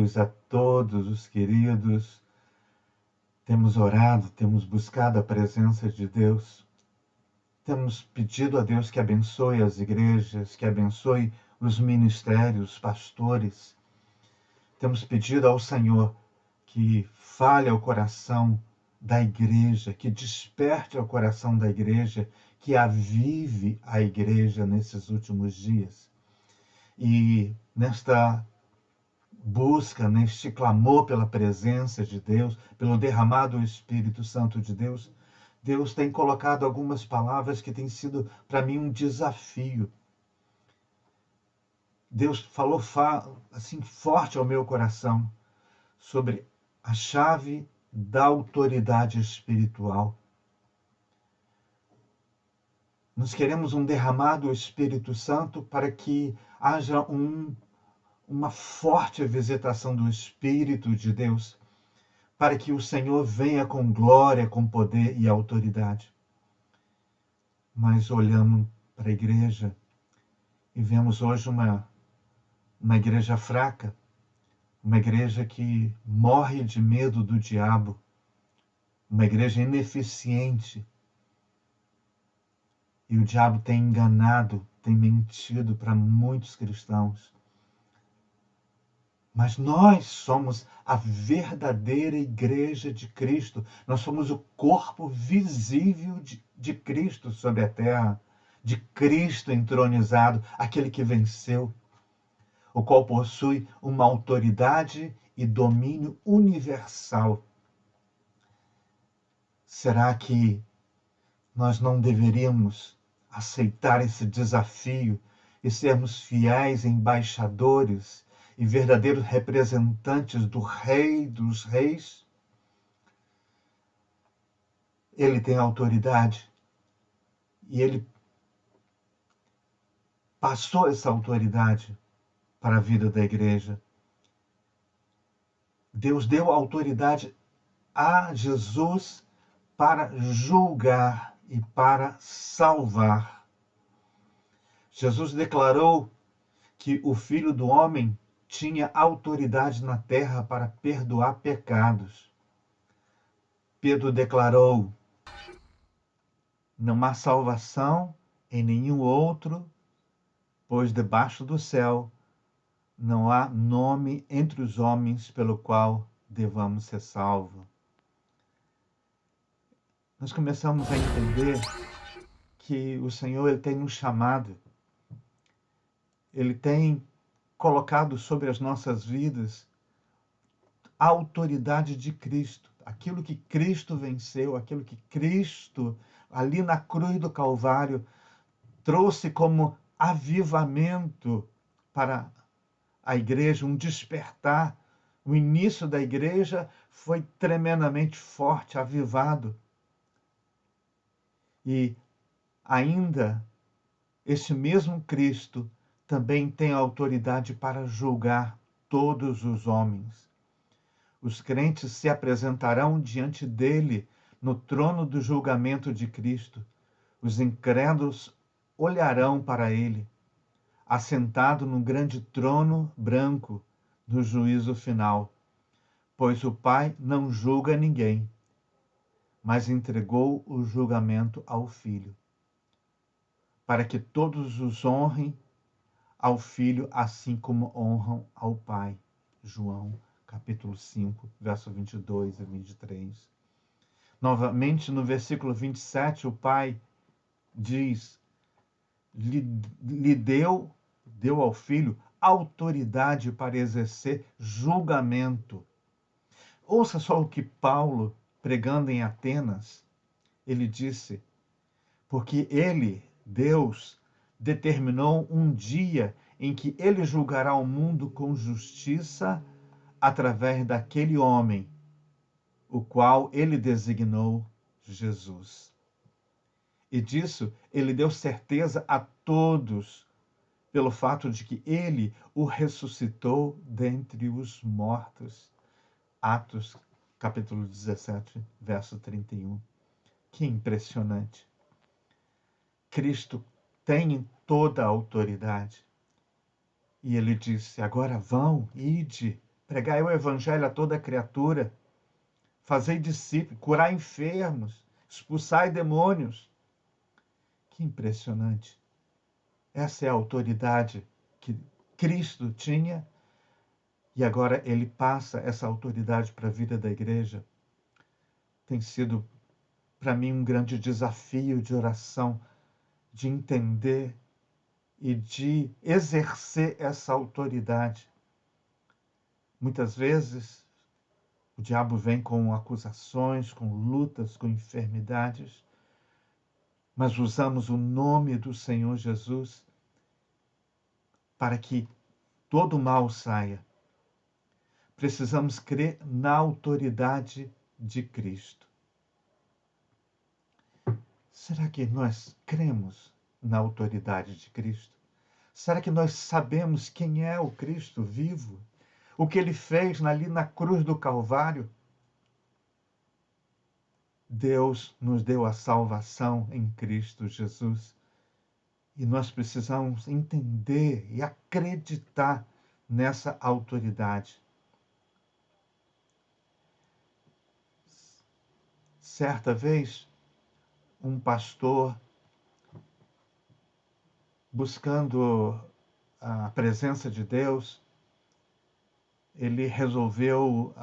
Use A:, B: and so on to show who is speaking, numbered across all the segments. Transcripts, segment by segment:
A: Jesus a todos os queridos. Temos orado, temos buscado a presença de Deus. Temos pedido a Deus que abençoe as igrejas, que abençoe os ministérios, os pastores. Temos pedido ao Senhor que fale ao coração da igreja, que desperte ao coração da igreja, que avive a igreja nesses últimos dias. E nesta busca, neste clamor pela presença de Deus, pelo derramado Espírito Santo de Deus, Deus tem colocado algumas palavras que têm sido para mim um desafio. Deus falou assim forte ao meu coração sobre a chave da autoridade espiritual. Nós queremos um derramado Espírito Santo para que haja uma forte visitação do Espírito de Deus, para que o Senhor venha com glória, com poder e autoridade. Mas olhamos para a igreja e vemos hoje uma igreja fraca, uma igreja que morre de medo do diabo, uma igreja ineficiente. E o diabo tem enganado, tem mentido para muitos cristãos. Mas nós somos a verdadeira igreja de Cristo. Nós somos o corpo visível de Cristo sobre a terra, de Cristo entronizado, aquele que venceu, o qual possui uma autoridade e domínio universal. Será que nós não deveríamos aceitar esse desafio e sermos fiéis embaixadores e verdadeiros representantes do Rei dos Reis? Ele tem autoridade e ele passou essa autoridade para a vida da igreja. Deus deu autoridade a Jesus para julgar e para salvar. Jesus declarou que o Filho do Homem tinha autoridade na terra para perdoar pecados. Pedro declarou: não há salvação em nenhum outro, pois debaixo do céu não há nome entre os homens pelo qual devamos ser salvos. Nós começamos a entender que o Senhor ele tem nos chamado, ele tem colocado sobre as nossas vidas a autoridade de Cristo, aquilo que Cristo venceu, aquilo que Cristo, ali na cruz do Calvário, trouxe como avivamento para a igreja, um despertar. O início da igreja foi tremendamente forte, avivado. E ainda, esse mesmo Cristo também tem autoridade para julgar todos os homens. Os crentes se apresentarão diante dele no trono do julgamento de Cristo. Os incrédulos olharão para ele, assentado num grande trono branco no juízo final, pois o Pai não julga ninguém, mas entregou o julgamento ao Filho, para que todos os honrem ao Filho, assim como honram ao Pai. João, capítulo 5, verso 22 e 23. Novamente, no versículo 27, o Pai diz: lhe deu ao Filho autoridade para exercer julgamento. Ouça só o que Paulo, pregando em Atenas, ele disse: porque ele, Deus, determinou um dia em que ele julgará o mundo com justiça através daquele homem, o qual ele designou Jesus. E disso ele deu certeza a todos, pelo fato de que ele o ressuscitou dentre os mortos. Atos, capítulo 17, verso 31. Que impressionante. Cristo tem toda a autoridade. E ele disse: agora vão, ide, pregai o evangelho a toda criatura, fazei discípulos, curai enfermos, expulsai demônios. Que impressionante. Essa é a autoridade que Cristo tinha e agora ele passa essa autoridade para a vida da igreja. Tem sido, para mim, um grande desafio de oração, de entender e de exercer essa autoridade. Muitas vezes, o diabo vem com acusações, com lutas, com enfermidades, mas usamos o nome do Senhor Jesus para que todo mal saia. Precisamos crer na autoridade de Cristo. Será que nós cremos na autoridade de Cristo? Será que nós sabemos quem é o Cristo vivo? O que ele fez ali na cruz do Calvário? Deus nos deu a salvação em Cristo Jesus. E nós precisamos entender e acreditar nessa autoridade. Certa vez, um pastor, buscando a presença de Deus, ele resolveu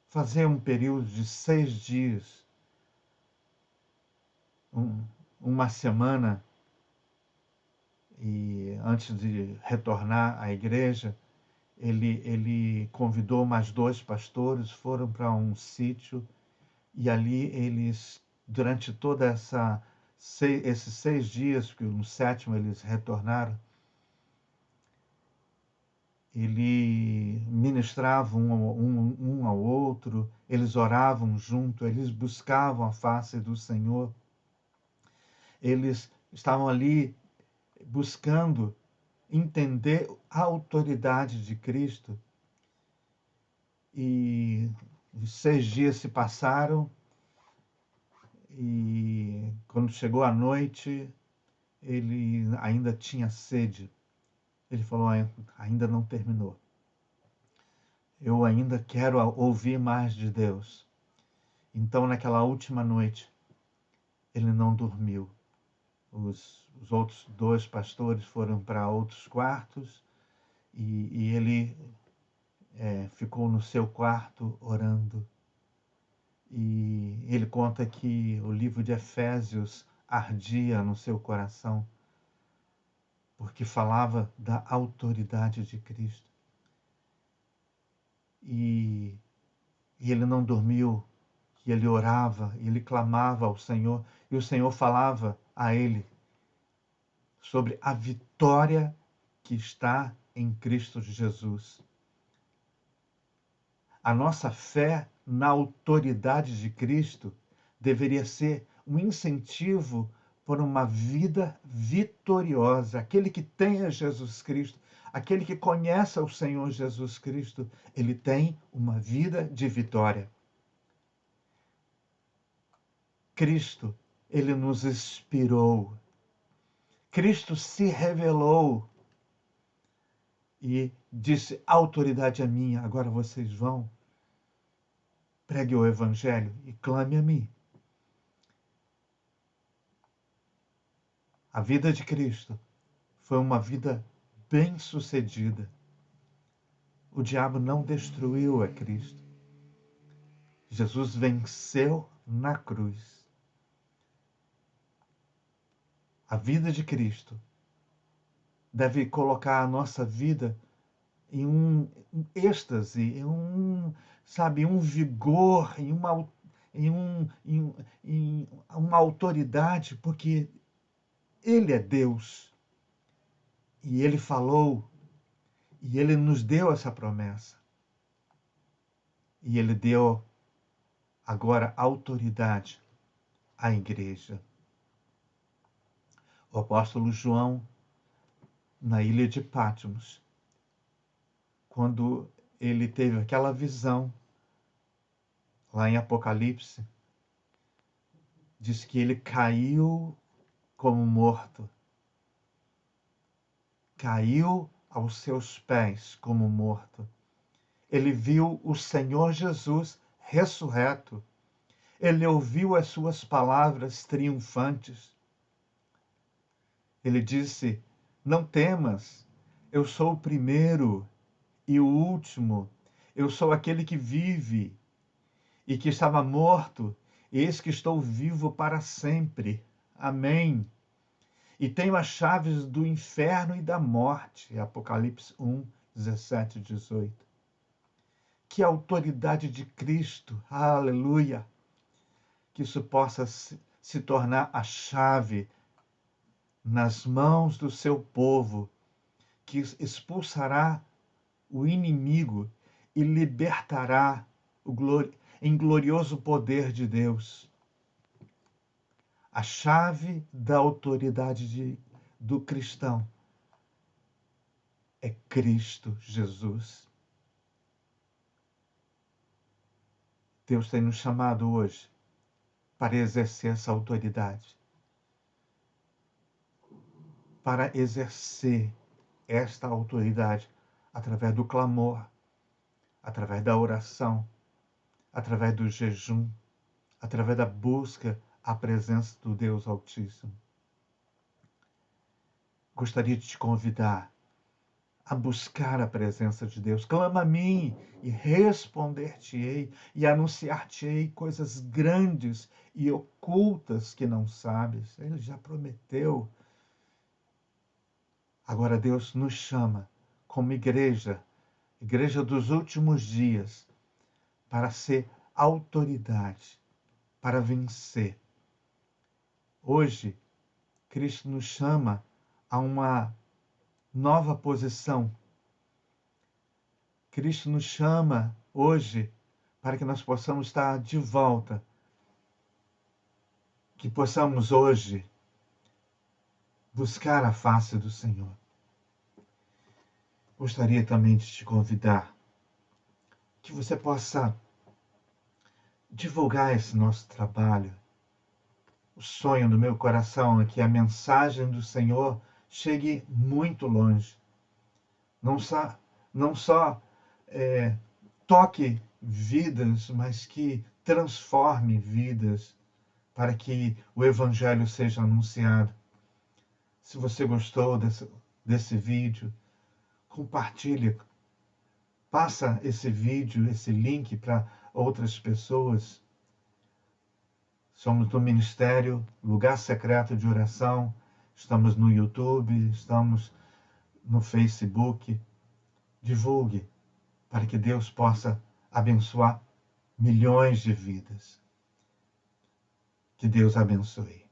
A: fazer um período de 6 dias, uma semana, e antes de retornar à igreja, ele convidou mais 2 pastores, foram para um sítio, e ali eles, durante toda esses 6 dias, porque no 7º eles retornaram, ele ministrava um ao outro, eles oravam junto, eles buscavam a face do Senhor, eles estavam ali buscando entender a autoridade de Cristo. E os 6 dias se passaram e quando chegou a noite, ele ainda tinha sede. Ele falou, ainda não terminou. Eu ainda quero ouvir mais de Deus. Então, naquela última noite, ele não dormiu. Os outros 2 pastores foram para outros quartos e ele ficou no seu quarto orando. E ele conta que o livro de Efésios ardia no seu coração, porque falava da autoridade de Cristo. E ele não dormiu, e ele orava, e ele clamava ao Senhor, e o Senhor falava a ele sobre a vitória que está em Cristo Jesus. A nossa fé na autoridade de Cristo deveria ser um incentivo para uma vida vitoriosa. Aquele que tem a Jesus Cristo, aquele que conhece o Senhor Jesus Cristo, ele tem uma vida de vitória. Cristo, ele nos inspirou. Cristo se revelou e disse, a autoridade é minha, agora vocês vão, pregue o evangelho e clame a mim. A vida de Cristo foi uma vida bem-sucedida. O diabo não destruiu a Cristo. Jesus venceu na cruz. A vida de Cristo deve colocar a nossa vida em um êxtase, em um vigor, em uma autoridade, porque Ele é Deus. E Ele falou, e Ele nos deu essa promessa. E Ele deu agora autoridade à igreja. O apóstolo João, na ilha de Patmos, quando ele teve aquela visão, lá em Apocalipse, diz que ele caiu como morto. Caiu aos seus pés como morto. Ele viu o Senhor Jesus ressurreto. Ele ouviu as suas palavras triunfantes. Ele disse: Não temas, eu sou o primeiro e o último. Eu sou aquele que vive e que estava morto, eis que estou vivo para sempre. Amém. E tenho as chaves do inferno e da morte. Apocalipse 1, 17 e 18. Que a autoridade de Cristo, aleluia, que isso possa se tornar a chave nas mãos do seu povo, que expulsará o inimigo e libertará em glorioso poder de Deus. A chave da autoridade do cristão é Cristo Jesus. Deus tem nos chamado hoje para exercer essa autoridade, para exercer esta autoridade através do clamor, através da oração, através do jejum, através da busca à presença do Deus Altíssimo. Gostaria de te convidar a buscar a presença de Deus. Clama a mim e responder-te-ei e anunciar-te-ei coisas grandes e ocultas que não sabes. Ele já prometeu. Agora Deus nos chama como igreja dos últimos dias, para ser autoridade, para vencer. Hoje, Cristo nos chama a uma nova posição. Cristo nos chama hoje para que nós possamos estar de volta, que possamos hoje buscar a face do Senhor. Gostaria também de te convidar que você possa divulgar esse nosso trabalho. O sonho do meu coração é que a mensagem do Senhor chegue muito longe. Não só toque vidas, mas que transforme vidas para que o Evangelho seja anunciado. Se você gostou desse vídeo, compartilhe. Passa esse vídeo, esse link para outras pessoas. Somos do Ministério Lugar Secreto de Oração. Estamos no YouTube, estamos no Facebook. Divulgue para que Deus possa abençoar milhões de vidas. Que Deus abençoe.